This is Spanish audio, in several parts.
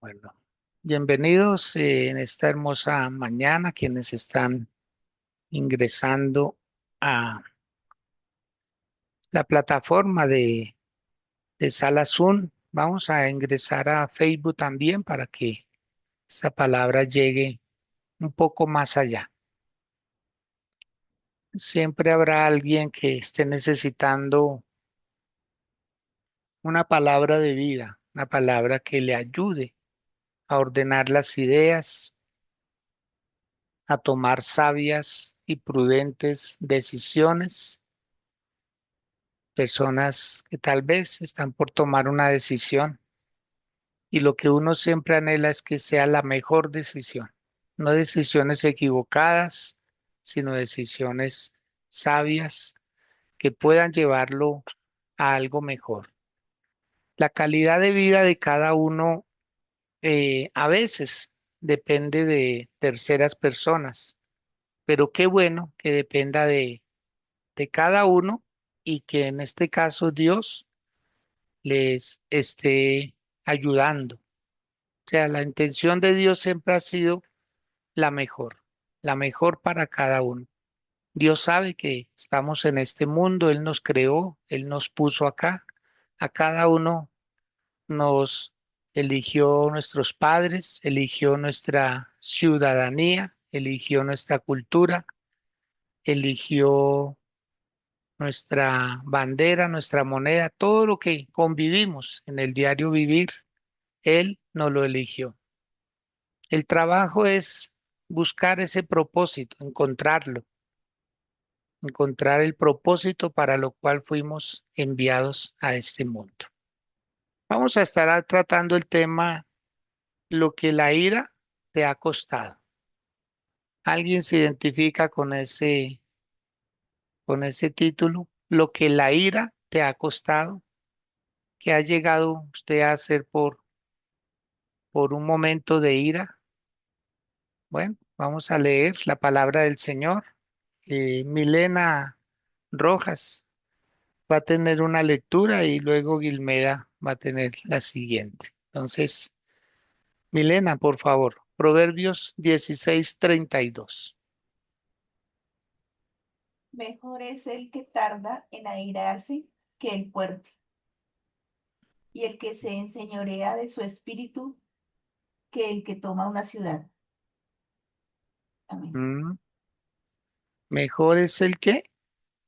Bueno, bienvenidos en esta hermosa mañana, quienes están ingresando a la plataforma de Sala Zoom. Vamos a ingresar a Facebook también para que esta palabra llegue un poco más allá. Siempre habrá alguien que esté necesitando una palabra de vida, una palabra que le ayude a ordenar las ideas, a tomar sabias y prudentes decisiones. Personas que tal vez están por tomar una decisión y lo que uno siempre anhela es que sea la mejor decisión, no decisiones equivocadas, sino decisiones sabias que puedan llevarlo a algo mejor. La calidad de vida de cada uno a veces depende de terceras personas, pero qué bueno que dependa de cada uno y que en este caso Dios les esté ayudando. O sea, la intención de Dios siempre ha sido la mejor para cada uno. Dios sabe que estamos en este mundo, Él nos creó, Él nos puso acá, a cada uno nos eligió nuestros padres, eligió nuestra ciudadanía, eligió nuestra cultura, eligió nuestra bandera, nuestra moneda, todo lo que convivimos en el diario vivir. Él no lo eligió. El trabajo es buscar ese propósito, encontrarlo, encontrar el propósito para lo cual fuimos enviados a este mundo. Vamos a estar tratando el tema, lo que la ira te ha costado. ¿Alguien se identifica con ese título? Lo que la ira te ha costado. ¿Qué ha llegado usted a hacer por un momento de ira? Bueno, vamos a leer la palabra del Señor. Milena Rojas va a tener una lectura y luego Guilmeda va a tener la siguiente. Entonces, Milena, por favor, Proverbios 16:32. Mejor es el que tarda en airarse que el fuerte, y el que se enseñorea de su espíritu que el que toma una ciudad. Amén. Mm, Mejor es el que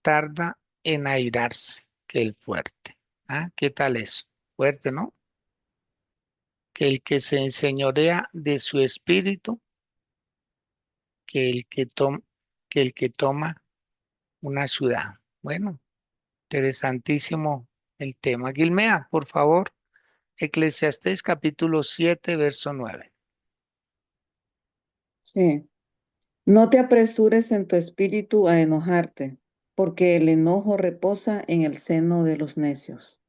tarda en airarse que el fuerte. ¿Ah? ¿Qué tal eso? Fuerte, ¿no? Que el que se enseñorea de su espíritu, que el que que el que toma una ciudad. Bueno, interesantísimo el tema. Guilmea, por favor, Eclesiastés capítulo 7, verso 9. Sí. No te apresures en tu espíritu a enojarte, porque el enojo reposa en el seno de los necios.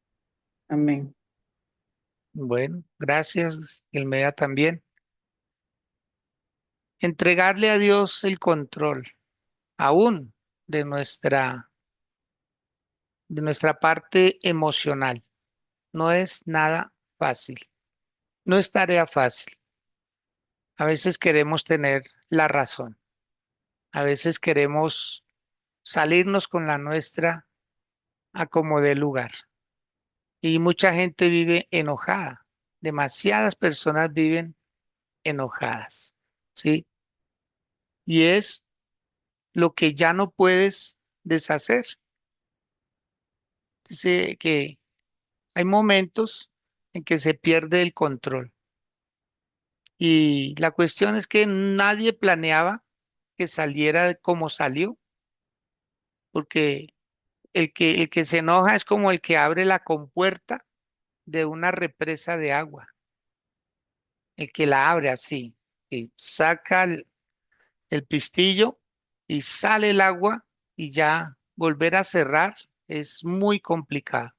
Amén. Bueno, gracias, Guilmea también. Entregarle a Dios el control, aún de nuestra parte emocional, no es nada fácil, no es tarea fácil. A veces queremos tener la razón, a veces queremos salirnos con la nuestra a como dé lugar. Y mucha gente vive enojada, demasiadas personas viven enojadas, ¿sí? Y es lo que ya no puedes deshacer. Dice que hay momentos en que se pierde el control. Y la cuestión es que nadie planeaba que saliera como salió, porque el que se enoja es como el que abre la compuerta de una represa de agua, el que la abre así, y saca el pistillo y sale el agua y ya volver a cerrar es muy complicado.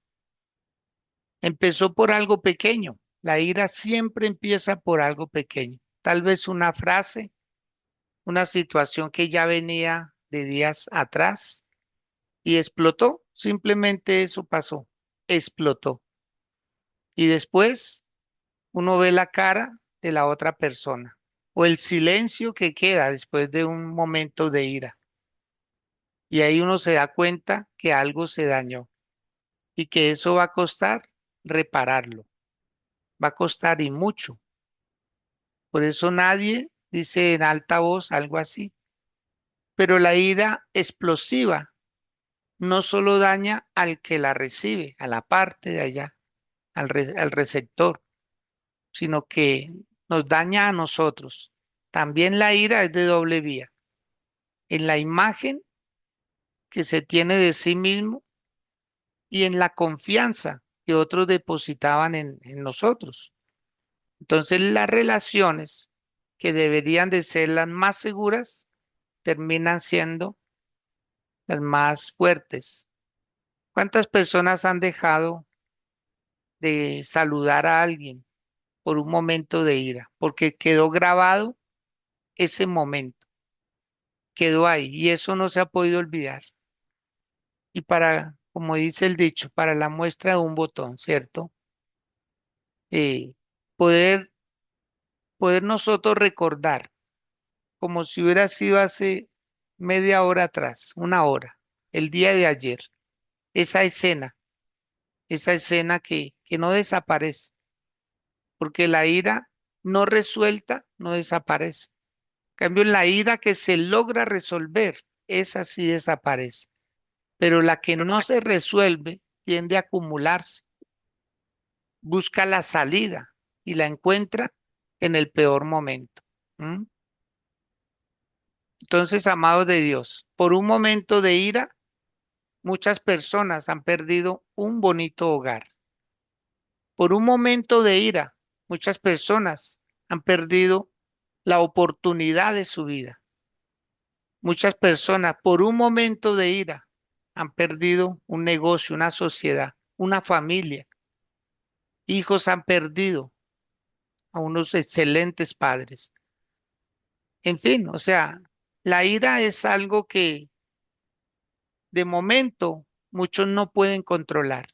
Empezó por algo pequeño. La ira siempre empieza por algo pequeño. Tal vez una frase, una situación que ya venía de días atrás y explotó. Simplemente eso pasó. Explotó. Y después uno ve la cara de la otra persona o el silencio que queda después de un momento de ira. Y ahí uno se da cuenta que algo se dañó y que eso va a costar repararlo. Va a costar y mucho. Por eso nadie dice en alta voz algo así. Pero la ira explosiva no solo daña al que la recibe, a la parte de allá, al receptor, sino que nos daña a nosotros. También la ira es de doble vía. En la imagen que se tiene de sí mismo y en la confianza que otros depositaban en nosotros. Entonces las relaciones que deberían de ser las más seguras terminan siendo las más fuertes. ¿Cuántas personas han dejado de saludar a alguien por un momento de ira? Porque quedó grabado ese momento, quedó ahí y eso no se ha podido olvidar. Y para, como dice el dicho, para la muestra de un botón, ¿cierto? Eh, poder, poder nosotros recordar como si hubiera sido hace media hora atrás, una hora, el día de ayer, esa escena que no desaparece, porque la ira no resuelta no desaparece. En cambio, la ira que se logra resolver, esa sí desaparece, pero la que no se resuelve tiende a acumularse, busca la salida y la encuentra en el peor momento. ¿M? Entonces, amados de Dios, por un momento de ira, muchas personas han perdido un bonito hogar. Por un momento de ira, muchas personas han perdido la oportunidad de su vida. Muchas personas, por un momento de ira, han perdido un negocio, una sociedad, una familia. Hijos han perdido a unos excelentes padres. En fin, o sea, la ira es algo que de momento muchos no pueden controlar,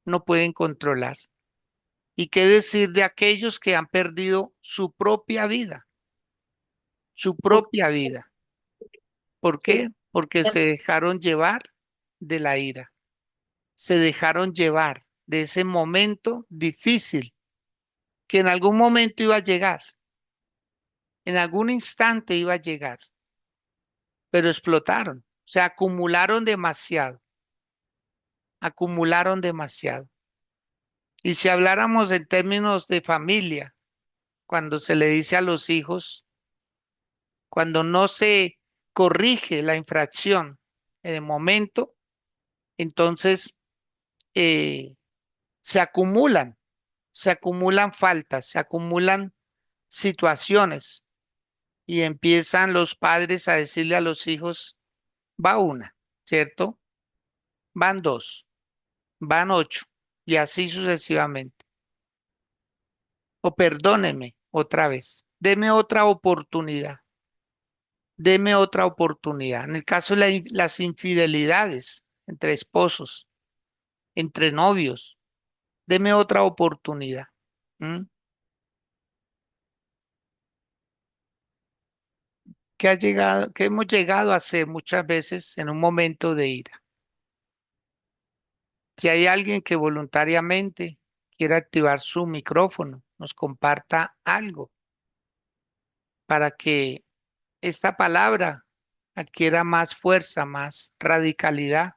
no pueden controlar. ¿Y qué decir de aquellos que han perdido su propia vida? Su propia vida. ¿Por Sí. qué? Porque se dejaron llevar de la ira, se dejaron llevar de ese momento difícil que en algún momento iba a llegar, en algún instante iba a llegar, pero explotaron, se acumularon demasiado, acumularon demasiado. Y si habláramos en términos de familia, cuando se le dice a los hijos, cuando no se corrige la infracción en el momento, entonces eh, se acumulan, se acumulan faltas, se acumulan situaciones y empiezan los padres a decirle a los hijos, va una, ¿cierto? Van dos, van ocho y así sucesivamente. O perdóneme otra vez, deme otra oportunidad. En el caso de las infidelidades entre esposos, entre novios, deme otra oportunidad. ¿Mm? Que hemos llegado a hacer muchas veces en un momento de ira. Si hay alguien que voluntariamente quiera activar su micrófono, nos comparta algo para que esta palabra adquiera más fuerza, más radicalidad,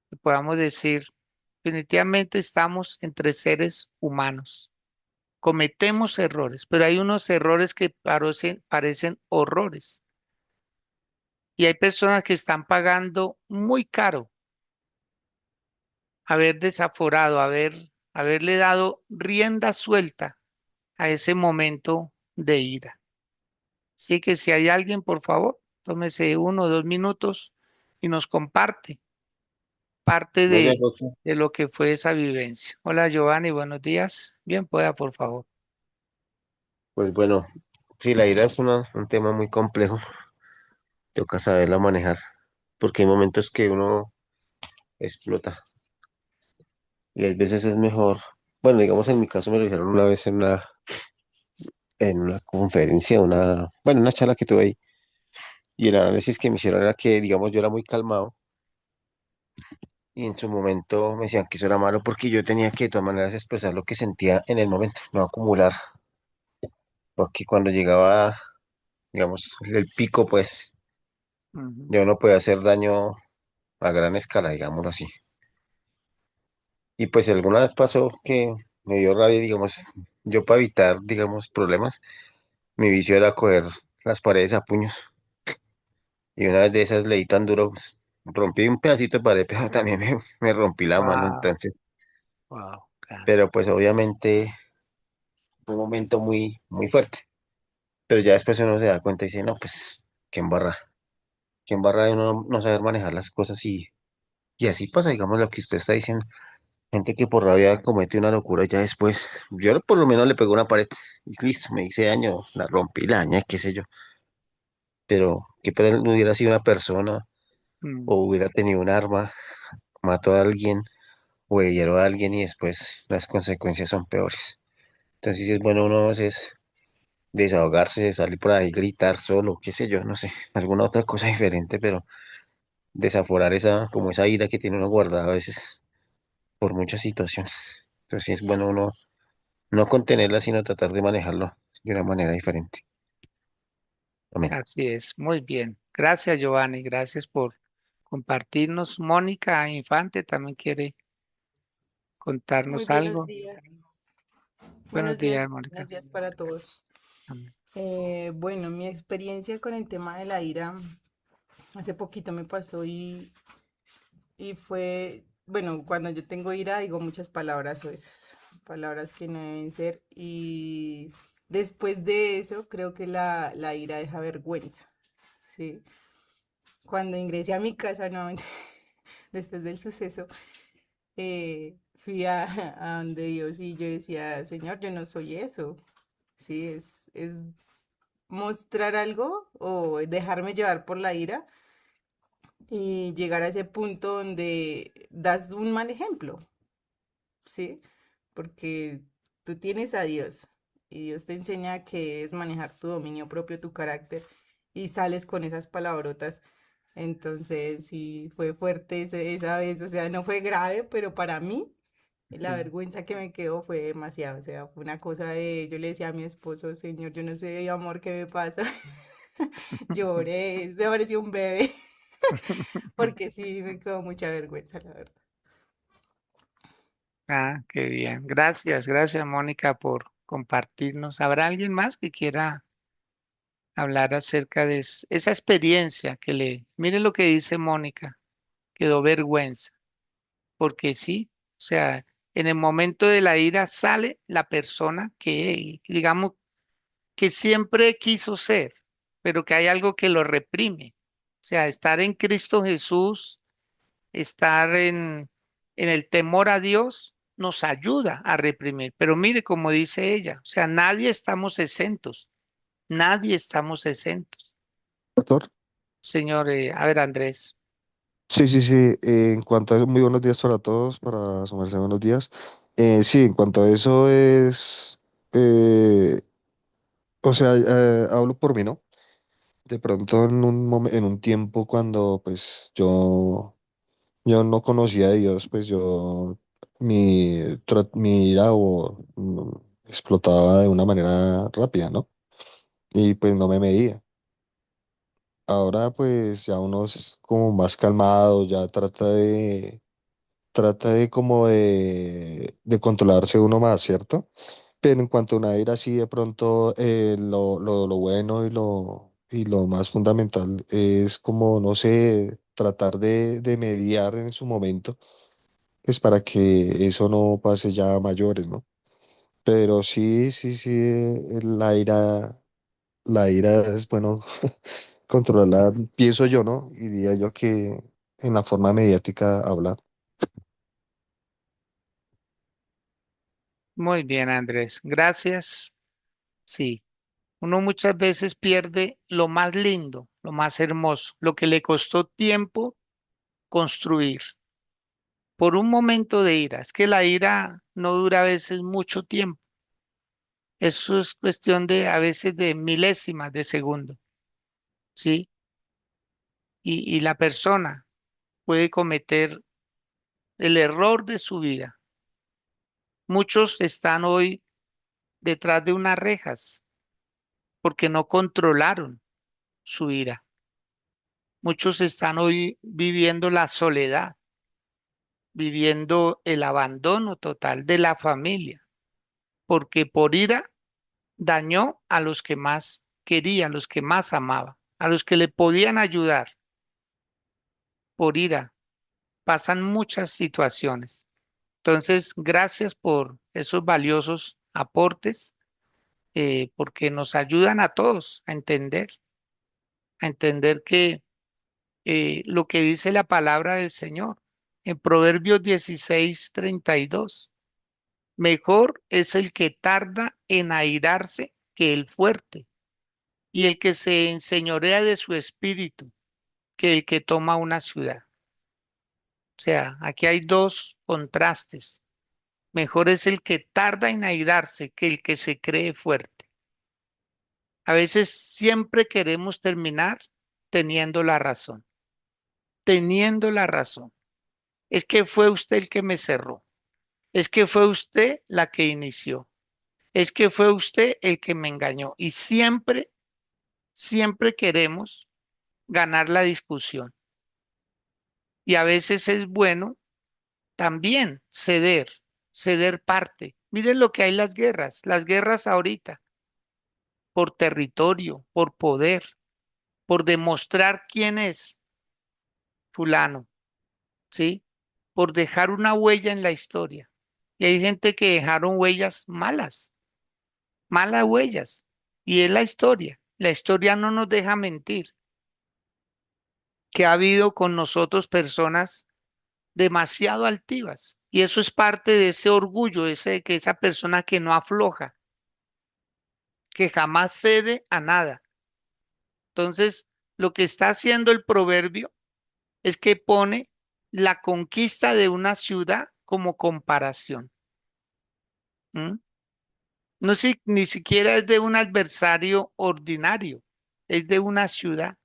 que podamos decir, definitivamente estamos entre seres humanos. Cometemos errores, pero hay unos errores que parecen horrores. Y hay personas que están pagando muy caro haber desaforado, haberle dado rienda suelta a ese momento de ira. Así que si hay alguien, por favor, tómese 1 o 2 minutos y nos comparte parte Mire, José, de lo que fue esa vivencia. Hola Giovanni, buenos días. Bien, pueda, por favor. pues bueno, sí, la ira es un tema muy complejo, toca saberla manejar, porque hay momentos que uno explota y a veces es mejor. Bueno, digamos en mi caso me lo dijeron una vez en una conferencia, bueno, una charla que tuve ahí, y el análisis que me hicieron era que, digamos, yo era muy calmado, y en su momento me decían que eso era malo porque yo tenía que de todas maneras expresar lo que sentía en el momento, no acumular, porque cuando llegaba, digamos, el pico, pues Ujú. yo no podía hacer daño a gran escala, digámoslo así. Y pues alguna vez pasó que me dio rabia, digamos, yo para evitar, digamos, problemas, mi vicio era coger las paredes a puños. Y una vez de esas leí tan duro, pues, rompí un pedacito de pared, pero también me rompí la mano, Wow, entonces. wow, claro. Pero pues obviamente fue un momento muy, muy fuerte. Pero ya después uno se da cuenta y dice, no, pues, qué embarra de uno no saber manejar las cosas y así pasa, digamos, lo que usted está diciendo. Gente que por rabia comete una locura y ya después, yo por lo menos le pego una pared y listo, me hice daño, la rompí, la dañé, qué sé yo. Pero que hubiera sido una persona Mm. o hubiera tenido un arma, mató a alguien o hirieron a alguien y después las consecuencias son peores. Entonces sí es bueno uno a veces desahogarse, salir por ahí, gritar solo, qué sé yo, no sé, alguna otra cosa diferente, pero desaforar como esa ira que tiene uno guardada a veces por muchas situaciones. Entonces sí es bueno uno no contenerla, sino tratar de manejarlo de una manera diferente. Amén. Así es, muy bien. Gracias, Giovanni, gracias por compartirnos. Mónica Infante también quiere Muy contarnos buenos algo. días. Buenos días, Buenos Mónica. días para todos. Amén. Bueno, mi experiencia con el tema de la ira hace poquito me pasó y fue, bueno, cuando yo tengo ira digo muchas palabras o esas palabras que no deben ser y después de eso creo que la ira deja vergüenza, ¿sí? Cuando ingresé a mi casa, no, después del suceso, fui a donde Dios y yo decía, Señor, yo no soy eso. Sí, es mostrar algo o dejarme llevar por la ira y llegar a ese punto donde das un mal ejemplo, ¿sí? Porque tú tienes a Dios y Dios te enseña que es manejar tu dominio propio, tu carácter y sales con esas palabrotas. Entonces, sí, fue fuerte esa vez, o sea, no fue grave, pero para mí la Sí. vergüenza que me quedó fue demasiado, o sea, fue una cosa de, yo le decía a mi esposo, Señor, yo no sé, amor, qué me pasa. Lloré, se parecía un bebé, porque sí, me quedó mucha vergüenza, la verdad. Ah, qué bien. Gracias, gracias, Mónica, por compartirnos. ¿Habrá alguien más que quiera hablar acerca de esa experiencia que mire lo que dice Mónica, quedó vergüenza, porque sí, o sea, en el momento de la ira sale la persona que, digamos, que siempre quiso ser, pero que hay algo que lo reprime. O sea, estar en Cristo Jesús, estar en el temor a Dios, nos ayuda a reprimir. Pero mire, como dice ella, o sea, nadie estamos exentos. Doctor. Señor, a ver, Andrés. Sí, sí, sí. En cuanto a muy buenos días para todos, para sumarse buenos días. Sí, en cuanto a eso eh, o sea, hablo por mí, ¿no? De pronto en un tiempo cuando pues yo no conocía a Dios, pues mi ira explotaba de una manera rápida, ¿no? Y pues no me medía. Ahora pues ya uno es como más calmado, ya trata de como de controlarse uno más, ¿cierto? Pero en cuanto a una ira así, de pronto lo bueno y lo más fundamental es como, no sé, tratar de mediar en su momento, pues para que eso no pase ya a mayores, ¿no? Pero sí, sí, sí, la ira es bueno controlar, pienso yo, ¿no? Y diría yo que en la forma mediática hablar. Muy bien, Andrés. Gracias. Sí, uno muchas veces pierde lo más lindo, lo más hermoso, lo que le costó tiempo construir. por un momento de ira. Es que la ira no dura a veces mucho tiempo. Eso es cuestión de a veces de milésimas de segundo, ¿sí? Y la persona puede cometer el error de su vida. Muchos están hoy detrás de unas rejas porque no controlaron su ira. Muchos están hoy viviendo la soledad, viviendo el abandono total de la familia, porque por ira dañó a los que más quería, a los que más amaba, a los que le podían ayudar. Por ira pasan muchas situaciones. Entonces, gracias por esos valiosos aportes, porque nos ayudan a todos a entender que lo que dice la palabra del Señor en Proverbios 16:32. Mejor es el que tarda en airarse que el fuerte, y el que se enseñorea de su espíritu que el que toma una ciudad. O sea, aquí hay dos contrastes. Mejor es el que tarda en airarse que el que se cree fuerte. A veces siempre queremos terminar teniendo la razón, teniendo la razón. Es que fue usted el que me cerró. Es que fue usted la que inició. Es que fue usted el que me engañó. Y siempre, siempre queremos ganar la discusión. Y a veces es bueno también ceder, ceder parte. Miren lo que hay las guerras ahorita, por territorio, por poder, por demostrar quién es fulano, ¿sí? Por dejar una huella en la historia. Y hay gente que dejaron huellas malas, malas huellas. Y es la historia. La historia no nos deja mentir, que ha habido con nosotros personas demasiado altivas. Y eso es parte de ese orgullo, que esa persona que no afloja, que jamás cede a nada. Entonces, lo que está haciendo el proverbio es que pone la conquista de una ciudad como comparación. ¿M? No si, ni siquiera es de un adversario ordinario, es de una ciudad.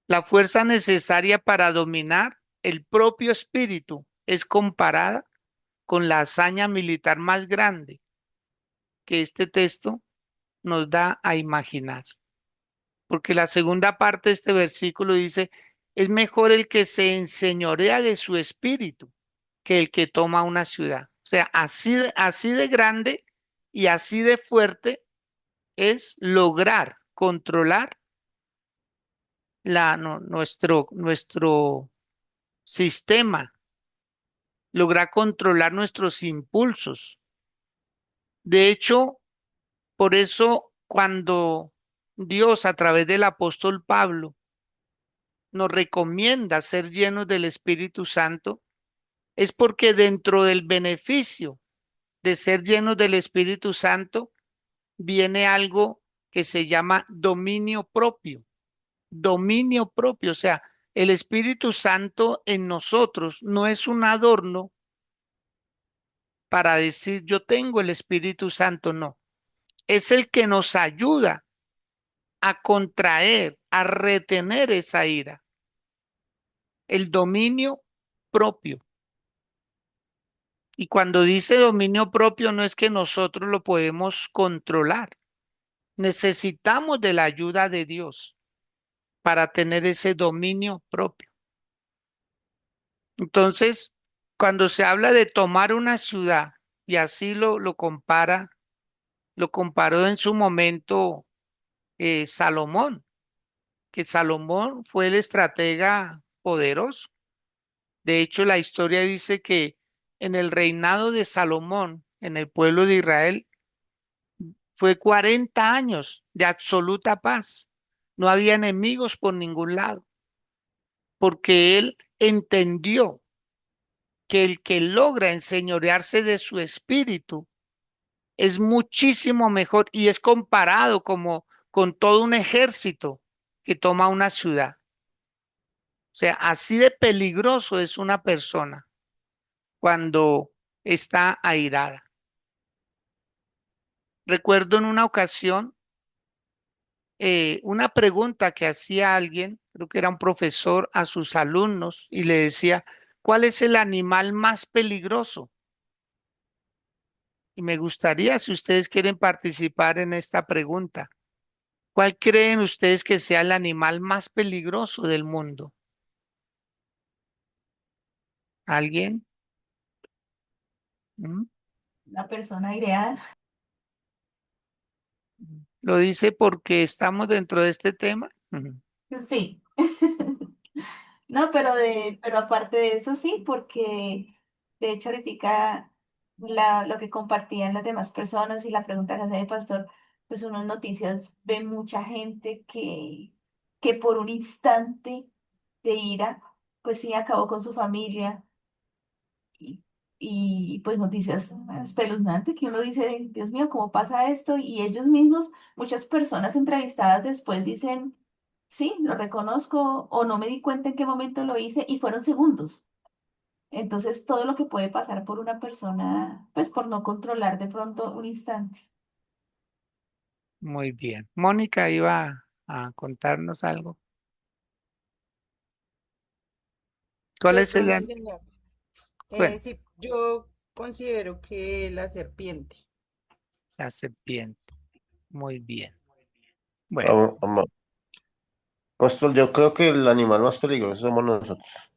La fuerza necesaria para dominar el propio espíritu es comparada con la hazaña militar más grande que este texto nos da a imaginar. Porque la segunda parte de este versículo dice, es mejor el que se enseñorea de su espíritu que el que toma una ciudad. O sea, así de grande y así de fuerte es lograr controlar nuestro sistema, lograr controlar nuestros impulsos. De hecho, por eso cuando Dios a través del apóstol Pablo nos recomienda ser llenos del Espíritu Santo, es porque dentro del beneficio de ser llenos del Espíritu Santo viene algo que se llama dominio propio. Dominio propio, o sea, el Espíritu Santo en nosotros no es un adorno para decir yo tengo el Espíritu Santo, no. Es el que nos ayuda a contraer, a retener esa ira. El dominio propio. Y cuando dice dominio propio no es que nosotros lo podemos controlar. Necesitamos de la ayuda de Dios para tener ese dominio propio. Entonces, cuando se habla de tomar una ciudad, y así lo comparó en su momento Salomón, que Salomón fue el estratega poderoso. De hecho, la historia dice que en el reinado de Salomón, en el pueblo de Israel, fue 40 años de absoluta paz. No había enemigos por ningún lado, porque él entendió que el que logra enseñorearse de su espíritu es muchísimo mejor y es comparado como con todo un ejército que toma una ciudad. O sea, así de peligroso es una persona cuando está airada. Recuerdo en una ocasión una pregunta que hacía alguien, creo que era un profesor, a sus alumnos y le decía, ¿cuál es el animal más peligroso? Y me gustaría, si ustedes quieren participar en esta pregunta, ¿cuál creen ustedes que sea el animal más peligroso del mundo? ¿Alguien? ¿Mm? Una persona aireada. ¿Lo dice porque estamos dentro de este tema? Ujú. Sí. No, pero aparte de eso sí, porque de hecho ahorita lo que compartían las demás personas y la pregunta que hacía el pastor, pues uno en noticias ve mucha gente que por un instante de ira, pues sí acabó con su familia y, pues noticias espeluznantes que uno dice, Dios mío, ¿cómo pasa esto? Y ellos mismos, muchas personas entrevistadas después dicen, sí, lo reconozco o no me di cuenta en qué momento lo hice y fueron segundos. Entonces, todo lo que puede pasar por una persona, pues por no controlar de pronto un instante. Muy bien. Mónica iba a contarnos algo. ¿Cuál es Perdón, sí, señor. bueno, Sí, yo considero que la serpiente. la serpiente? Muy bien. Bueno, Am- am- Apóstol, yo creo que el animal más peligroso somos nosotros,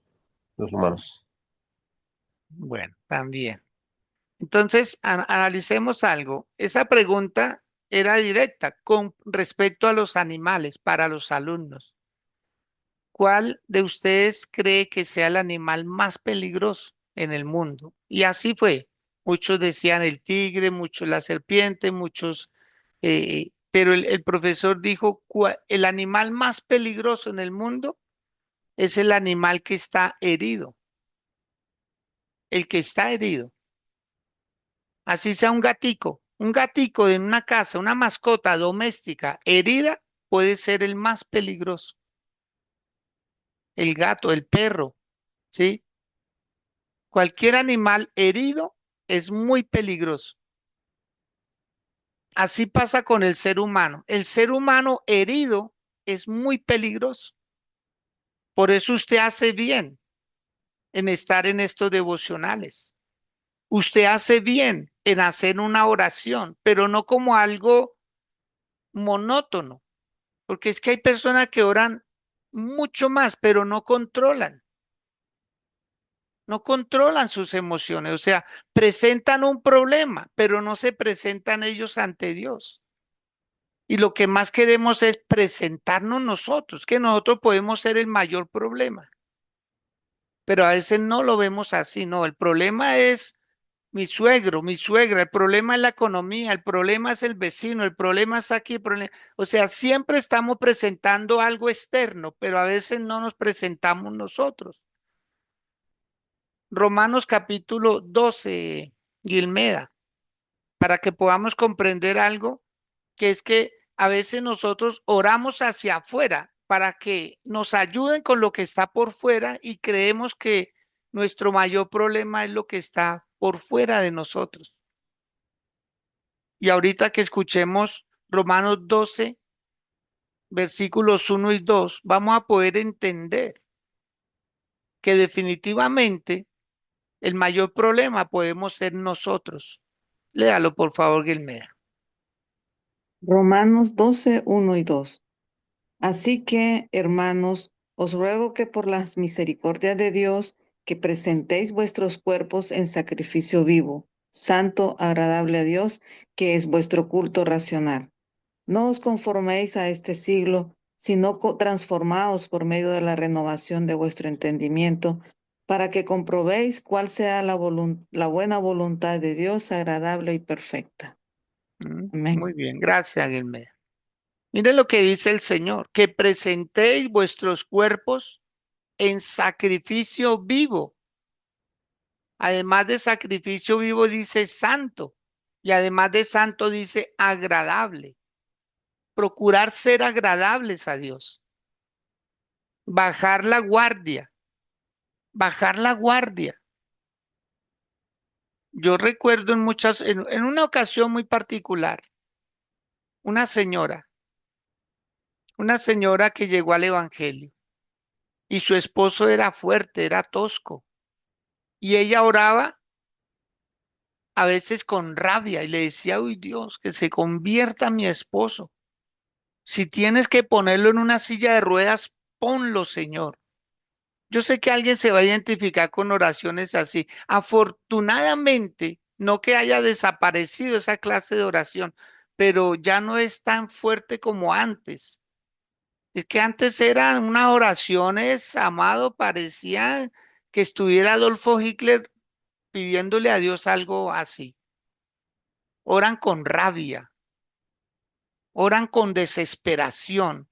los humanos. bueno, también. Entonces, analicemos algo. Esa pregunta era directa con respecto a los animales para los alumnos. ¿Cuál de ustedes cree que sea el animal más peligroso en el mundo? Y así fue. Muchos decían el tigre, muchos la serpiente, muchos, pero el profesor dijo, el animal más peligroso en el mundo es el animal que está herido, el que está herido. Así sea un gatico en una casa, una mascota doméstica herida puede ser el más peligroso. El gato, el perro, ¿sí? Cualquier animal herido es muy peligroso. Así pasa con el ser humano. El ser humano herido es muy peligroso. Por eso usted hace bien en estar en estos devocionales. Usted hace bien en hacer una oración, pero no como algo monótono, porque es que hay personas que oran mucho más, pero no controlan sus emociones, o sea, presentan un problema, pero no se presentan ellos ante Dios. Y lo que más queremos es presentarnos nosotros, que nosotros podemos ser el mayor problema, pero a veces no lo vemos así, no, el problema es mi suegro, mi suegra, el problema es la economía, el problema es el vecino, el problema es aquí, o sea, siempre estamos presentando algo externo, pero a veces no nos presentamos nosotros. Romanos capítulo 12, Guilmeda, para que podamos comprender algo, que es que a veces nosotros oramos hacia afuera para que nos ayuden con lo que está por fuera y creemos que nuestro mayor problema es lo que está por fuera de nosotros. Y ahorita que escuchemos Romanos 12, versículos 1 y 2, vamos a poder entender que definitivamente el mayor problema podemos ser nosotros. Léalo, por favor, Guilmeda. Romanos 12, 1 y 2. Así que, hermanos, os ruego que por las misericordias de Dios, que presentéis vuestros cuerpos en sacrificio vivo, santo, agradable a Dios, que es vuestro culto racional. No os conforméis a este siglo, sino transformaos por medio de la renovación de vuestro entendimiento, para que comprobéis cuál sea la buena voluntad de Dios, agradable y perfecta. Amén. Muy bien, gracias, Guilmeda. Miren lo que dice el Señor, que presentéis vuestros cuerpos en sacrificio vivo. Además de sacrificio vivo dice santo y además de santo dice agradable. Procurar ser agradables a Dios. Bajar la guardia, bajar la guardia. Yo recuerdo en una ocasión muy particular, una señora, una señora que llegó al Evangelio y su esposo era fuerte, era tosco, y ella oraba a veces con rabia y le decía, uy Dios, que se convierta mi esposo. Si tienes que ponerlo en una silla de ruedas, ponlo, Señor. Yo sé que alguien se va a identificar con oraciones así. Afortunadamente, no que haya desaparecido esa clase de oración, pero ya no es tan fuerte como antes. Es que antes eran unas oraciones, amado, parecía que estuviera Adolfo Hitler pidiéndole a Dios algo así. Oran con rabia, oran con desesperación,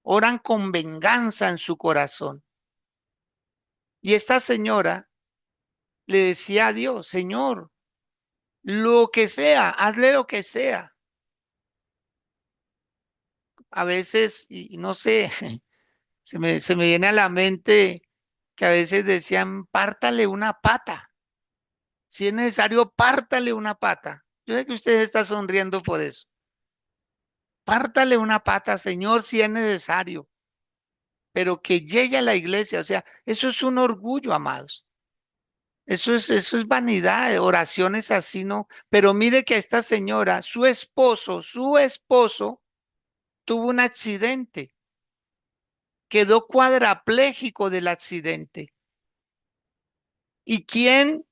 oran con venganza en su corazón. Y esta señora le decía a Dios, Señor, lo que sea, hazle lo que sea. A veces, y no sé, se me viene a la mente que a veces decían, pártale una pata. Si es necesario, pártale una pata. Yo sé que usted está sonriendo por eso. Pártale una pata, Señor, si es necesario, pero que llegue a la iglesia. O sea, eso es un orgullo, amados. Eso es vanidad, oraciones así, ¿no? Pero mire que a esta señora, su esposo tuvo un accidente, quedó cuadrapléjico del accidente. ¿Y quién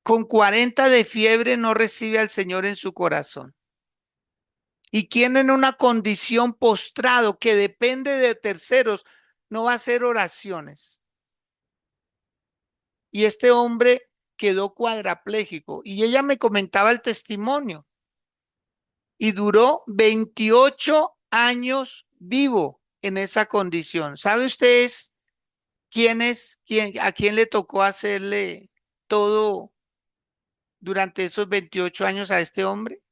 con 40 de fiebre no recibe al Señor en su corazón? ¿Y quién en una condición postrado que depende de terceros no va a hacer oraciones? Y este hombre quedó cuadrapléjico y ella me comentaba el testimonio y duró 28 años vivo en esa condición. ¿Sabe ustedes a quién le tocó hacerle todo durante esos 28 años a este hombre?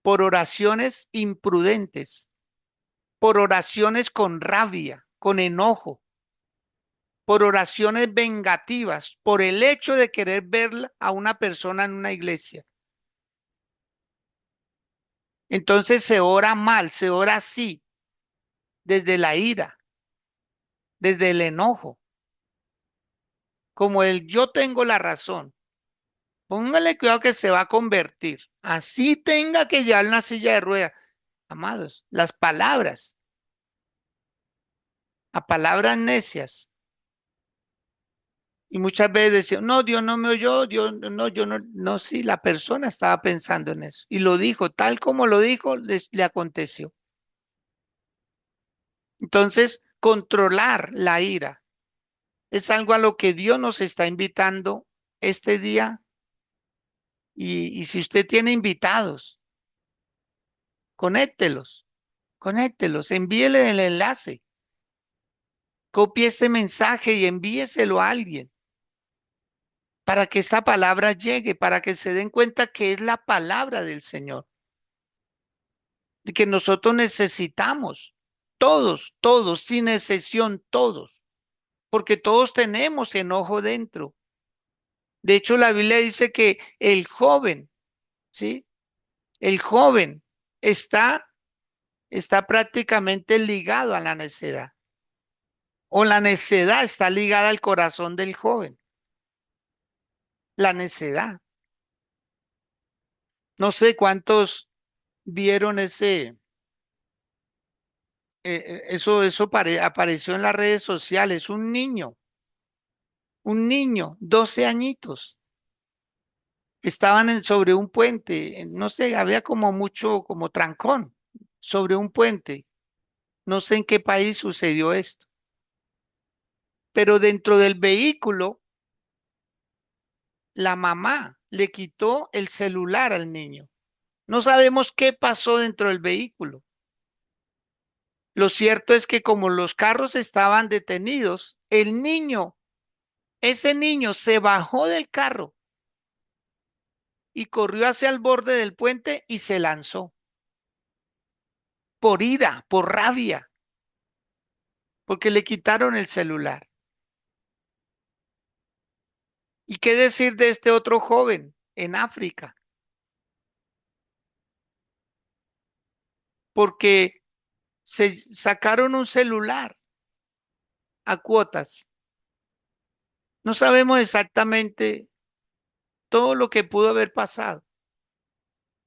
Por oraciones imprudentes, por oraciones con rabia, con enojo, por oraciones vengativas, por el hecho de querer ver a una persona en una iglesia. Entonces se ora mal, se ora así, desde la ira, desde el enojo, como el yo tengo la razón. Póngale cuidado que se va a convertir. Así tenga que llevar una silla de ruedas. Amados, las palabras, a palabras necias. Y muchas veces decían, no, Dios no me oyó, Dios no, yo no, no, sí, la persona estaba pensando en eso. Y lo dijo, tal como lo dijo, le aconteció. Entonces, controlar la ira es algo a lo que Dios nos está invitando este día. Y si usted tiene invitados, conéctelos, conéctelos, envíele el enlace. Copie este mensaje y envíeselo a alguien para que esta palabra llegue, para que se den cuenta que es la palabra del Señor, y que nosotros necesitamos, todos, sin excepción, todos, porque todos tenemos enojo dentro. De hecho, la Biblia dice que el joven, ¿sí? El joven está, está prácticamente ligado a la necedad, o la necedad está ligada al corazón del joven, la necedad. No sé cuántos vieron eso apareció en las redes sociales, un niño, 12 añitos, estaban sobre un puente, no sé, había como mucho, como trancón, sobre un puente, no sé en qué país sucedió esto, pero dentro del vehículo, la mamá le quitó el celular al niño. No sabemos qué pasó dentro del vehículo. Lo cierto es que como los carros estaban detenidos, ese niño se bajó del carro y corrió hacia el borde del puente y se lanzó por ira, por rabia, porque le quitaron el celular. ¿Y qué decir de este otro joven en África? Porque se sacaron un celular a cuotas. No sabemos exactamente todo lo que pudo haber pasado,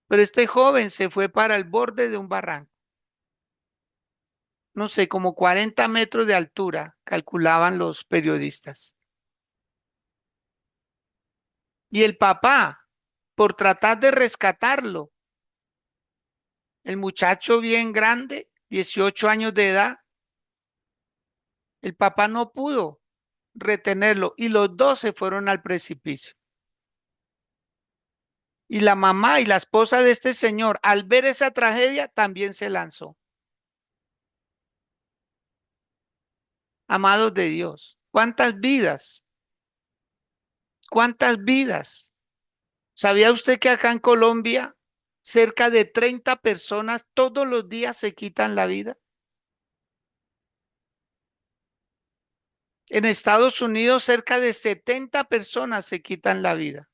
pero este joven se fue para el borde de un barranco, no sé, como 40 metros de altura, calculaban los periodistas. Y el papá, por tratar de rescatarlo, el muchacho bien grande, 18 años de edad, el papá no pudo retenerlo y los dos se fueron al precipicio. Y la mamá y la esposa de este señor, al ver esa tragedia, también se lanzó. Amados de Dios, ¿cuántas vidas? ¿Cuántas vidas? ¿Sabía usted que acá en Colombia cerca de 30 personas todos los días se quitan la vida? En Estados Unidos cerca de 70 personas se quitan la vida.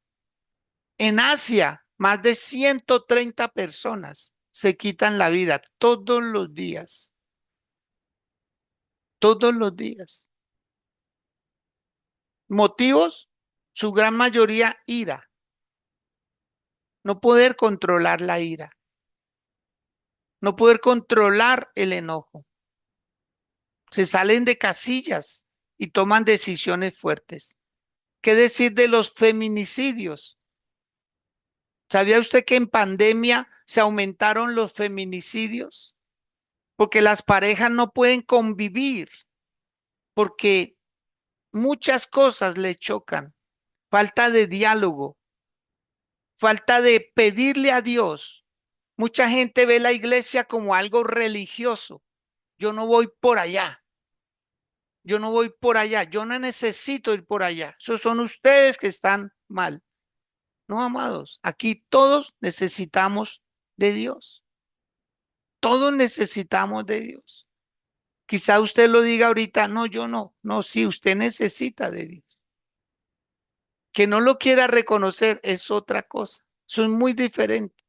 En Asia, más de 130 personas se quitan la vida todos los días. Todos los días. ¿Motivos? Su gran mayoría ira. No poder controlar la ira. No poder controlar el enojo. Se salen de casillas y toman decisiones fuertes. ¿Qué decir de los feminicidios? ¿Sabía usted que en pandemia se aumentaron los feminicidios? Porque las parejas no pueden convivir, porque muchas cosas le chocan. Falta de diálogo, falta de pedirle a Dios. Mucha gente ve la iglesia como algo religioso. Yo no voy por allá. Yo no voy por allá. Yo no necesito ir por allá. Esos son ustedes que están mal. No, amados. Aquí todos necesitamos de Dios. Todos necesitamos de Dios. Quizá usted lo diga ahorita, no, yo no. No, sí, usted necesita de Dios. Que no lo quiera reconocer es otra cosa. Son muy diferentes.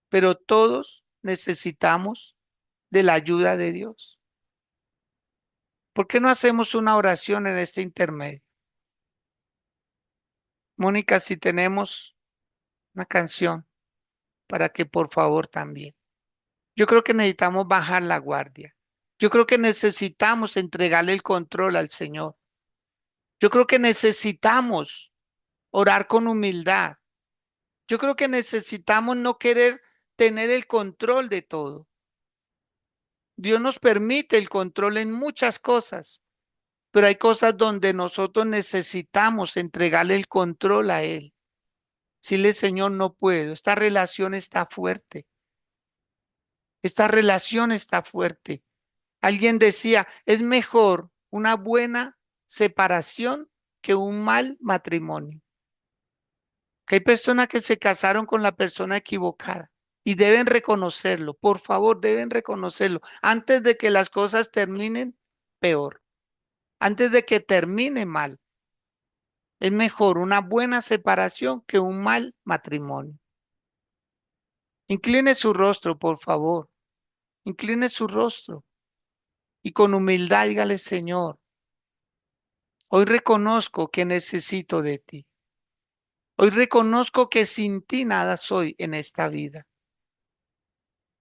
Pero todos necesitamos de la ayuda de Dios. ¿Por qué no hacemos una oración en este intermedio? Mónica, si tenemos una canción para que por favor también. Yo creo que necesitamos bajar la guardia. Yo creo que necesitamos entregarle el control al Señor. Yo creo que necesitamos orar con humildad. Yo creo que necesitamos no querer tener el control de todo. Dios nos permite el control en muchas cosas, pero hay cosas donde nosotros necesitamos entregarle el control a Él. Decirle, Señor, no puedo. Esta relación está fuerte. Esta relación está fuerte. Alguien decía, es mejor una buena separación que un mal matrimonio. Que hay personas que se casaron con la persona equivocada y deben reconocerlo. Por favor, deben reconocerlo. Antes de que las cosas terminen peor. Antes de que termine mal. Es mejor una buena separación que un mal matrimonio. Incline su rostro, por favor. Incline su rostro y con humildad dígale, Señor, hoy reconozco que necesito de ti. Hoy reconozco que sin ti nada soy en esta vida.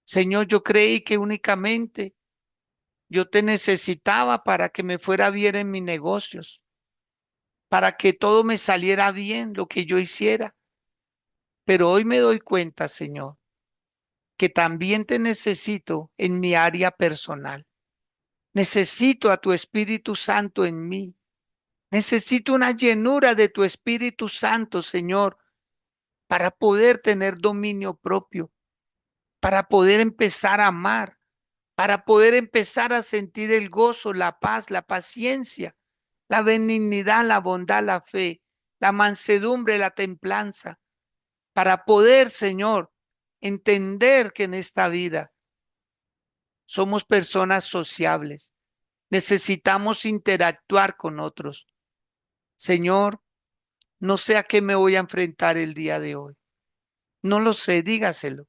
Señor, yo creí que únicamente yo te necesitaba para que me fuera bien en mis negocios, para que todo me saliera bien, lo que yo hiciera. Pero hoy me doy cuenta, Señor, que también te necesito en mi área personal. Necesito a tu Espíritu Santo en mí. Necesito una llenura de tu Espíritu Santo, Señor, para poder tener dominio propio, para poder empezar a amar, para poder empezar a sentir el gozo, la paz, la paciencia, la benignidad, la bondad, la fe, la mansedumbre, la templanza, para poder, Señor, entender que en esta vida somos personas sociables. Necesitamos interactuar con otros. Señor, No sé a qué me voy a enfrentar el día de hoy. No lo sé, dígaselo.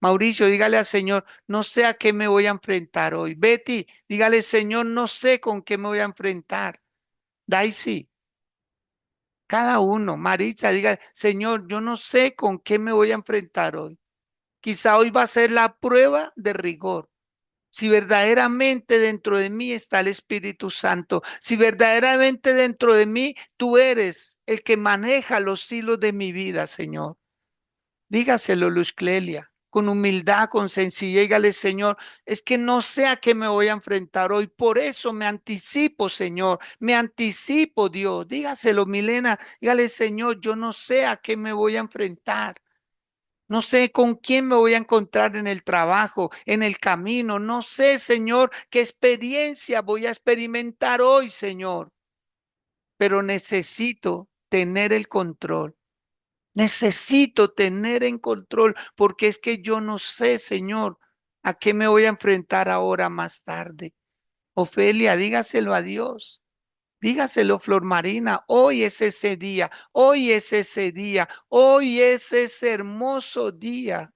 Mauricio, dígale al Señor, no sé a qué me voy a enfrentar hoy. Betty, dígale, Señor, no sé con qué me voy a enfrentar. Daisy, cada uno. Maritza, dígale, Señor, yo no sé con qué me voy a enfrentar hoy. Quizá hoy va a ser la prueba de rigor. Si verdaderamente dentro de mí está el Espíritu Santo, si verdaderamente dentro de mí tú eres el que maneja los hilos de mi vida, Señor. Dígaselo, Luz Clelia, con humildad, con sencillez, dígale, Señor, es que no sé a qué me voy a enfrentar hoy, por eso me anticipo, Señor, me anticipo, Dios. Dígaselo, Milena, dígale, Señor, yo no sé a qué me voy a enfrentar. No sé con quién me voy a encontrar en el trabajo, en el camino. No sé, Señor, qué experiencia voy a experimentar hoy, Señor. Pero necesito tener el control. Necesito tener en control porque es que yo no sé, Señor, a qué me voy a enfrentar ahora más tarde. Ofelia, dígaselo a Dios. Dígaselo, Flor Marina, hoy es ese día, hoy es ese día, hoy es ese hermoso día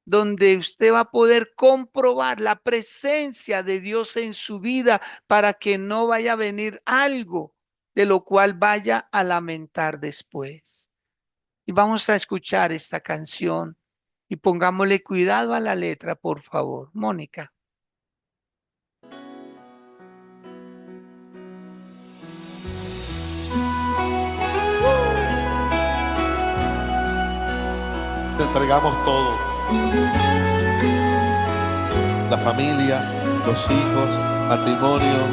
donde usted va a poder comprobar la presencia de Dios en su vida para que no vaya a venir algo de lo cual vaya a lamentar después. Y vamos a escuchar esta canción y pongámosle cuidado a la letra, por favor. Mónica. Te entregamos todo, la familia, los hijos, matrimonio,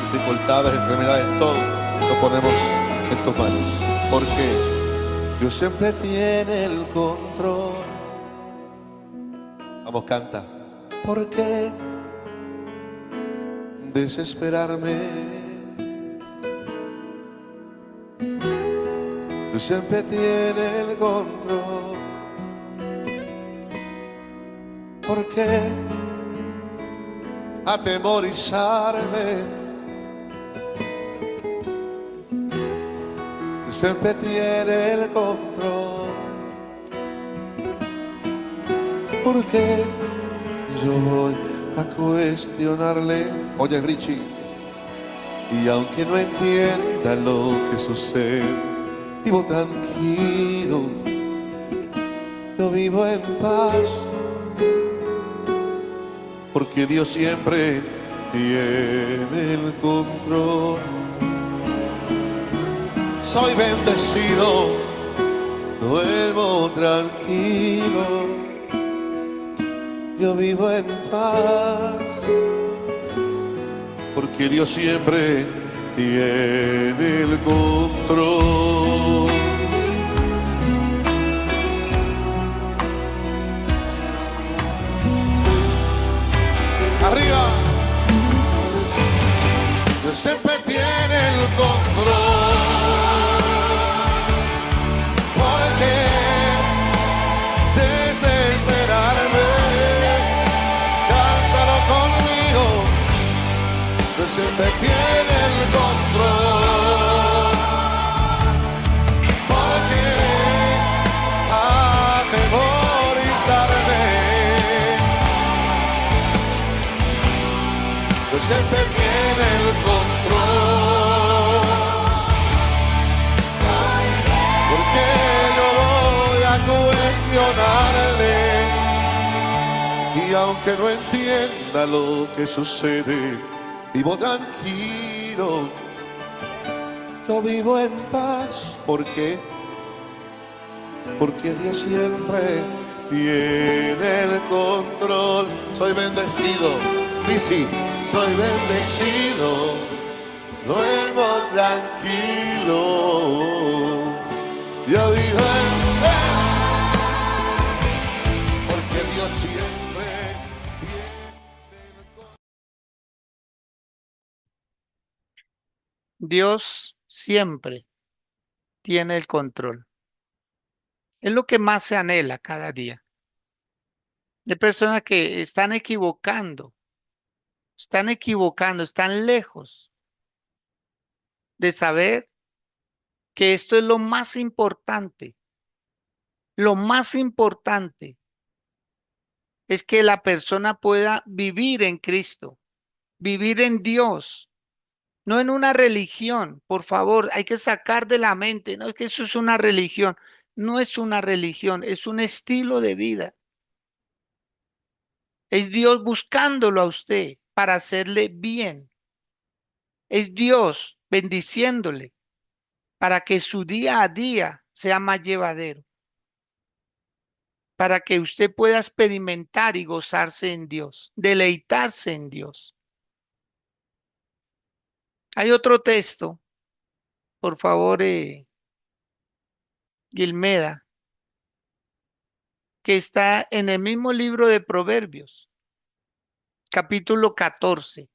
dificultades, enfermedades, todo lo ponemos en tus manos. Porque Dios siempre tiene el control. Vamos, canta. ¿Por qué desesperarme? Dios siempre tiene el control. ¿Por qué atemorizarme? Siempre tiene el control. Porque yo voy a cuestionarle. Oye, Richie, y aunque no entienda lo que sucede, vivo tranquilo, yo vivo en paz, porque Dios siempre tiene el control. Soy bendecido, duermo tranquilo, yo vivo en paz, porque Dios siempre tiene el control. Arriba. Dios siempre tiene el control. Siempre tiene el control. ¿Por qué atemorizarme? Dios siempre tiene el control. Porque yo voy a cuestionarle. Y aunque no entienda lo que sucede, vivo tranquilo, yo vivo en paz. ¿Por qué? Porque Dios siempre tiene el control. Soy bendecido, Lizzy, soy bendecido, duermo tranquilo, yo vivo en paz, porque Dios siempre. Dios siempre tiene el control. Es lo que más se anhela cada día. Hay personas que están lejos de saber que esto es lo más importante. Lo más importante es que la persona pueda vivir en Cristo, vivir en Dios, no en una religión. Por favor, hay que sacar de la mente, no es que eso es una religión, no es una religión, es un estilo de vida. Es Dios buscándolo a usted para hacerle bien. Es Dios bendiciéndole para que su día a día sea más llevadero, para que usted pueda experimentar y gozarse en Dios, deleitarse en Dios. Hay otro texto, por favor, Guilmeda, que está en el mismo libro de Proverbios, capítulo 14,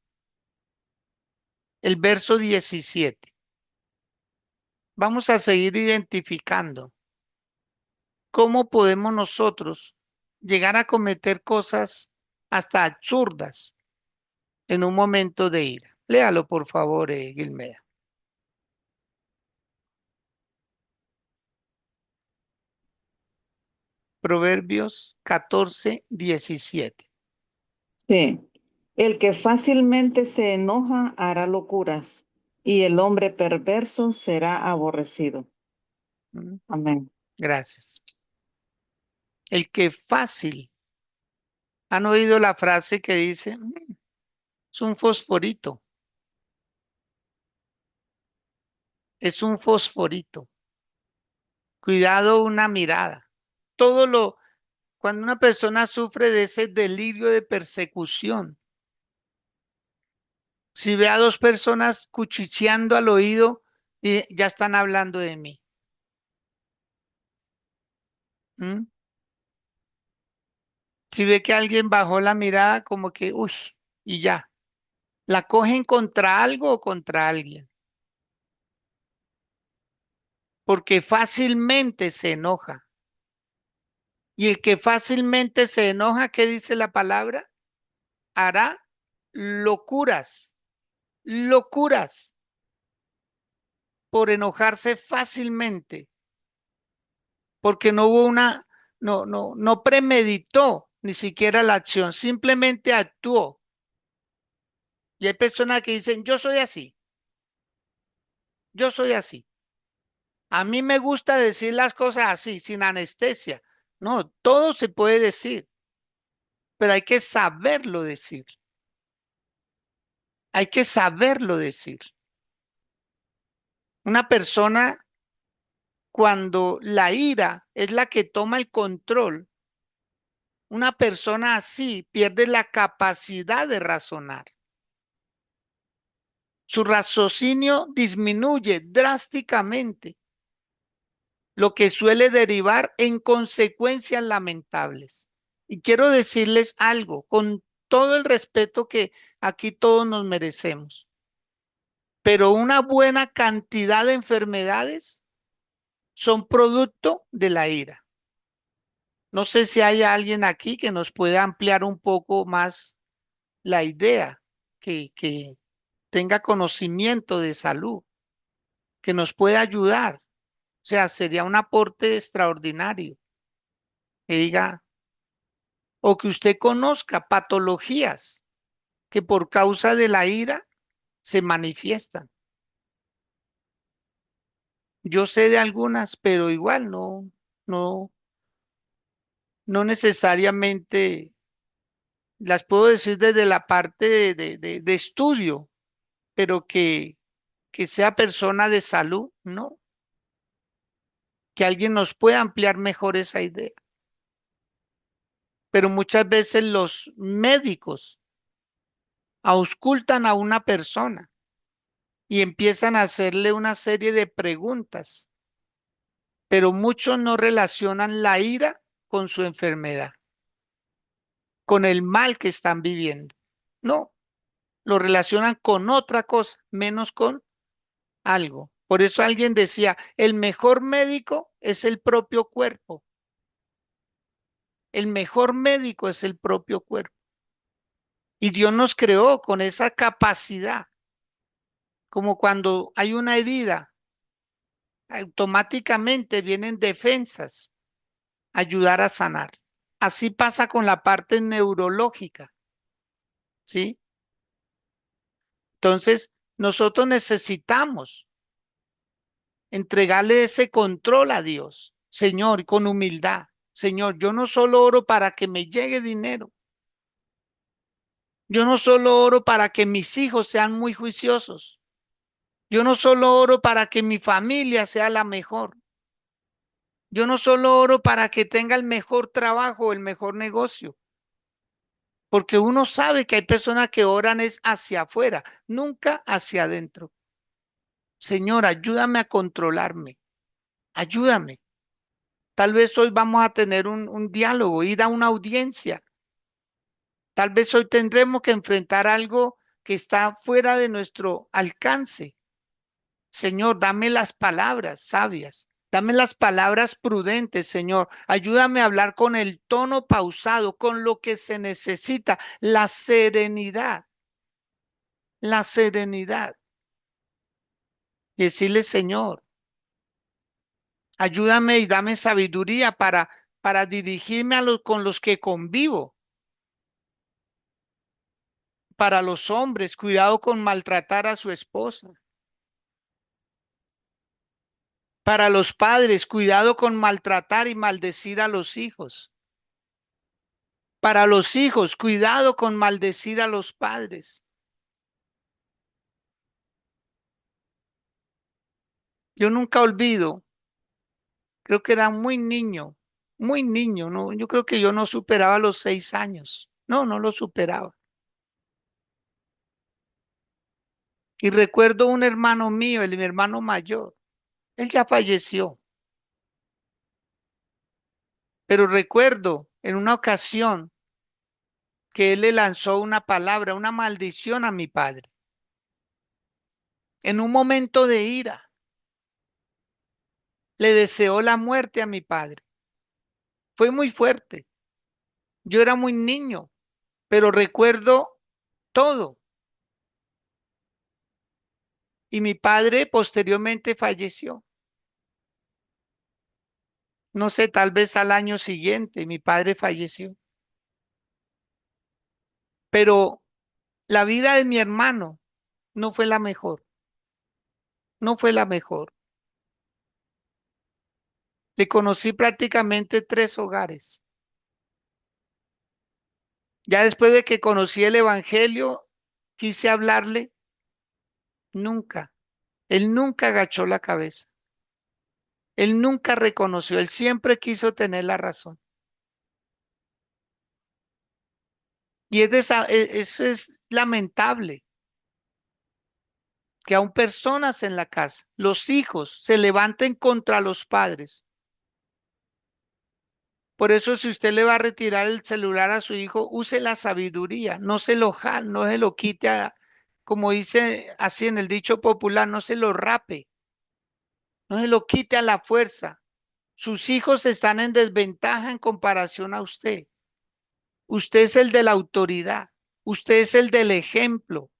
el verso 17. Vamos a seguir identificando cómo podemos nosotros llegar a cometer cosas hasta absurdas en un momento de ira. Léalo, por favor, Guilmeda. Proverbios 14, 17. Sí. El que fácilmente se enoja hará locuras, y el hombre perverso será aborrecido. Mm, Amén. Gracias. El que fácil. ¿Han oído la frase que dice, es un fosforito, es un fosforito"? Cuidado una mirada. Cuando una persona sufre de ese delirio de persecución, si ve a dos personas cuchicheando al oído y ya están hablando de mí. ¿Mm? Si ve que alguien bajó la mirada, como que, uy, y ya, la cogen contra algo o contra alguien, porque fácilmente se enoja. Y el que fácilmente se enoja, ¿qué dice la palabra? Hará locuras, locuras por enojarse fácilmente, porque no hubo no premeditó ni siquiera la acción, simplemente actuó. Y hay personas que dicen, yo soy así. A mí me gusta decir las cosas así, sin anestesia. No, todo se puede decir, pero hay que saberlo decir. Hay que saberlo decir. Una persona, cuando la ira es la que toma el control, una persona así pierde la capacidad de razonar. Su raciocinio disminuye drásticamente, lo que suele derivar en consecuencias lamentables. Y quiero decirles algo, con todo el respeto que aquí todos nos merecemos, pero una buena cantidad de enfermedades son producto de la ira. No sé si hay alguien aquí que nos pueda ampliar un poco más la idea, que tenga conocimiento de salud, que nos pueda ayudar. O sea, sería un aporte extraordinario. Que diga, o que usted conozca patologías que por causa de la ira se manifiestan. Yo sé de algunas, pero igual no, no necesariamente las puedo decir desde la parte de estudio, pero que sea persona de salud, no, que alguien nos pueda ampliar mejor esa idea. Pero muchas veces los médicos auscultan a una persona y empiezan a hacerle una serie de preguntas, pero muchos no relacionan la ira con su enfermedad, con el mal que están viviendo. No, lo relacionan con otra cosa, menos con algo. Por eso alguien decía, el mejor médico es el propio cuerpo. El mejor médico es el propio cuerpo. Y Dios nos creó con esa capacidad, como cuando hay una herida automáticamente vienen defensas a ayudar a sanar. Así pasa con la parte neurológica, ¿sí? Entonces, nosotros necesitamos entregarle ese control a Dios, Señor, con humildad. Señor, yo no solo oro para que me llegue dinero, yo no solo oro para que mis hijos sean muy juiciosos, yo no solo oro para que mi familia sea la mejor, yo no solo oro para que tenga el mejor trabajo, el mejor negocio, porque uno sabe que hay personas que oran es hacia afuera, nunca hacia adentro. Señor, ayúdame a controlarme, ayúdame. Tal vez hoy vamos a tener un diálogo, ir a una audiencia. Tal vez hoy tendremos que enfrentar algo que está fuera de nuestro alcance. Señor, dame las palabras sabias, dame las palabras prudentes, Señor. Ayúdame a hablar con el tono pausado, con lo que se necesita, la serenidad, la serenidad. Y decirle, Señor, ayúdame y dame sabiduría para dirigirme a los con los que convivo. Para los hombres, cuidado con maltratar a su esposa. Para los padres, cuidado con maltratar y maldecir a los hijos. Para los hijos, cuidado con maldecir a los padres. Yo nunca olvido, creo que era muy niño, no, yo creo que yo no superaba los 6 años. No, no lo superaba. Y recuerdo un hermano mío, mi hermano mayor, él ya falleció, pero recuerdo en una ocasión que él le lanzó una palabra, una maldición a mi padre. En un momento de ira, le deseó la muerte a mi padre. Fue muy fuerte. Yo era muy niño, pero recuerdo todo. Y mi padre posteriormente falleció. No sé, tal vez al año siguiente mi padre falleció. Pero la vida de mi hermano no fue la mejor. No fue la mejor. Le conocí prácticamente 3 hogares. Ya después de que conocí el evangelio, quise hablarle. Nunca. Él nunca agachó la cabeza. Él nunca reconoció. Él siempre quiso tener la razón. Y eso es lamentable, que aún personas en la casa, los hijos, se levanten contra los padres. Por eso, si usted le va a retirar el celular a su hijo, use la sabiduría, no se lo jale, no se lo quite como dice así en el dicho popular, no se lo rape, no se lo quite a la fuerza. Sus hijos están en desventaja en comparación a usted. Usted es el de la autoridad, usted es el del ejemplo.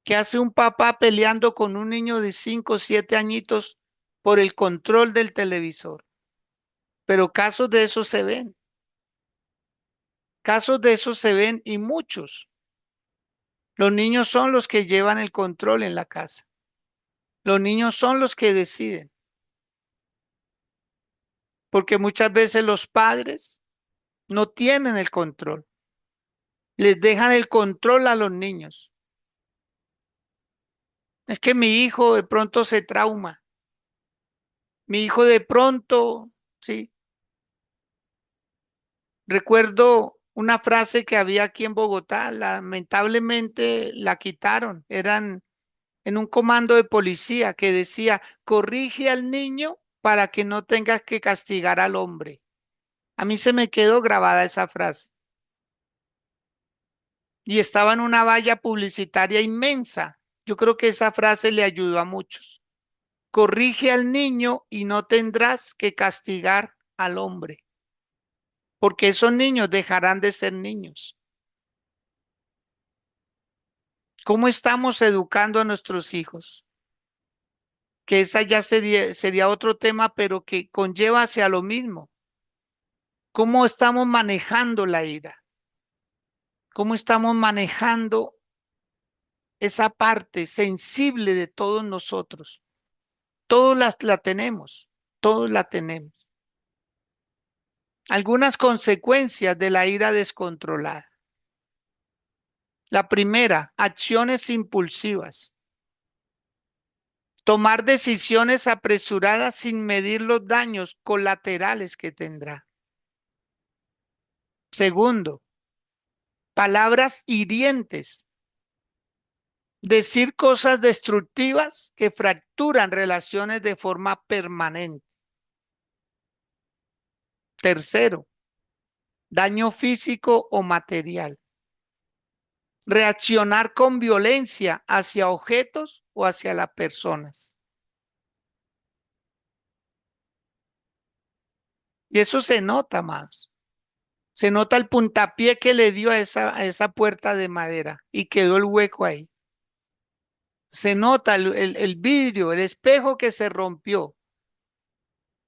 ¿Qué hace un papá peleando con un niño de 5 o 7 añitos por el control del televisor? Pero casos de eso se ven. Casos de eso se ven y muchos. Los niños son los que llevan el control en la casa. Los niños son los que deciden. Porque muchas veces los padres no tienen el control. Les dejan el control a los niños. Es que mi hijo de pronto se trauma. Mi hijo de pronto, sí. Recuerdo una frase que había aquí en Bogotá, lamentablemente la quitaron. Eran en un comando de policía que decía, corrige al niño para que no tengas que castigar al hombre. A mí se me quedó grabada esa frase. Y estaba en una valla publicitaria inmensa. Yo creo que esa frase le ayudó a muchos. Corrige al niño y no tendrás que castigar al hombre, porque esos niños dejarán de ser niños. ¿Cómo estamos educando a nuestros hijos? que esa ya sería otro tema, pero que conlleva hacia lo mismo. ¿Cómo estamos manejando la ira? ¿Cómo estamos manejando esa parte sensible de todos nosotros? Todos la tenemos, todos la tenemos. Algunas consecuencias de la ira descontrolada. La primera, acciones impulsivas. Tomar decisiones apresuradas sin medir los daños colaterales que tendrá. Segundo, palabras hirientes. Decir cosas destructivas que fracturan relaciones de forma permanente. Tercero, daño físico o material. Reaccionar con violencia hacia objetos o hacia las personas. Y eso se nota, amados. Se nota el puntapié que le dio a esa puerta de madera y quedó el hueco ahí. Se nota el vidrio, el espejo que se rompió,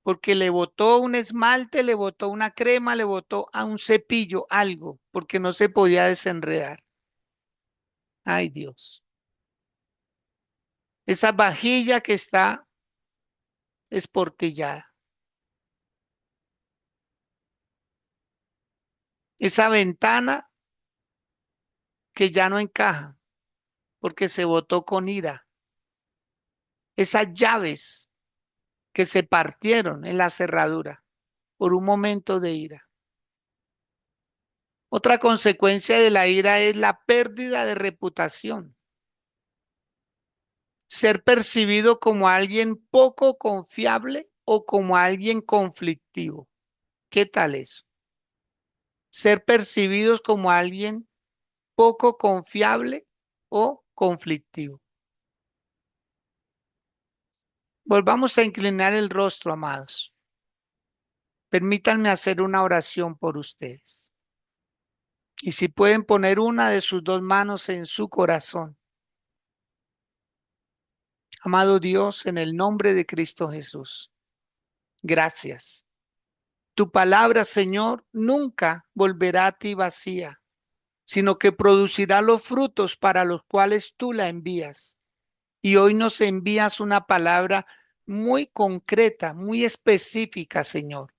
porque le botó un esmalte, le botó una crema, le botó a un cepillo, algo, porque no se podía desenredar. Ay, Dios. Esa vajilla que está esportillada. Esa ventana que ya no encaja porque se botó con ira. Esas llaves que se partieron en la cerradura por un momento de ira. Otra consecuencia de la ira es la pérdida de reputación. Ser percibido como alguien poco confiable o como alguien conflictivo. ¿Qué tal eso? Ser percibidos como alguien poco confiable o conflictivo. Volvamos a inclinar el rostro, amados. Permítanme hacer una oración por ustedes. Y si pueden poner una de sus dos manos en su corazón. Amado Dios, en el nombre de Cristo Jesús, gracias. Tu palabra, Señor, nunca volverá a ti vacía, sino que producirá los frutos para los cuales tú la envías. Y hoy nos envías una palabra muy concreta, muy específica, Señor,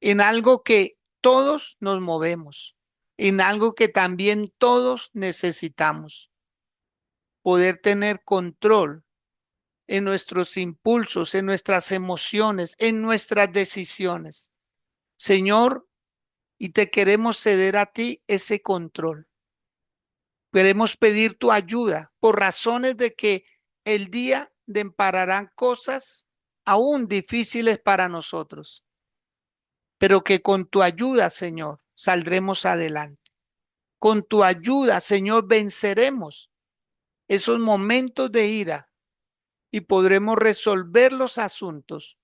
en algo que todos nos movemos, en algo que también todos necesitamos, poder tener control en nuestros impulsos, en nuestras emociones, en nuestras decisiones. Señor, y te queremos ceder a ti ese control. Queremos pedir tu ayuda por razones de que el día depararán cosas aún difíciles para nosotros, pero que con tu ayuda, Señor, saldremos adelante. Con tu ayuda, Señor, venceremos esos momentos de ira y podremos resolver los asuntos,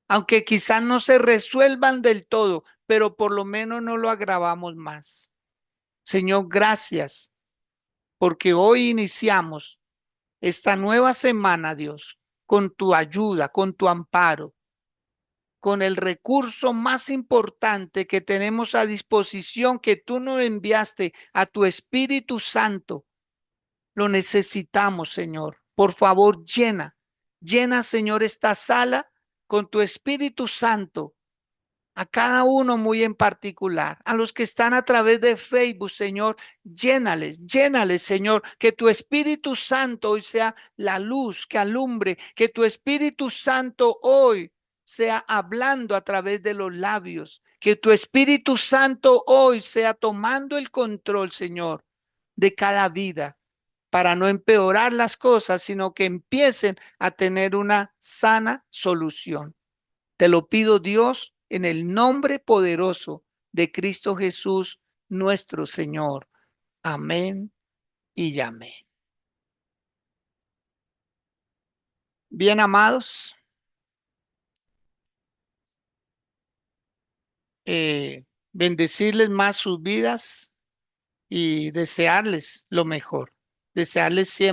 aunque quizás no se resuelvan del todo, pero por lo menos no lo agravamos más. Señor, gracias, porque hoy iniciamos esta nueva semana, Dios, con tu ayuda, con tu amparo, con el recurso más importante que tenemos a disposición, que tú nos enviaste a tu Espíritu Santo. Lo necesitamos, Señor. Por favor, llena, Señor, esta sala con tu Espíritu Santo, a cada uno muy en particular, a los que están a través de Facebook, Señor, llénales, Señor, que tu Espíritu Santo hoy sea la luz que alumbre, que tu Espíritu Santo hoy sea hablando a través de los labios, que tu Espíritu Santo hoy sea tomando el control, Señor, de cada vida, para no empeorar las cosas, sino que empiecen a tener una sana solución. Te lo pido, Dios, en el nombre poderoso de Cristo Jesús, nuestro Señor. Amén y amén. Bien, amados, bendecirles más sus vidas y desearles lo mejor. Desearles siempre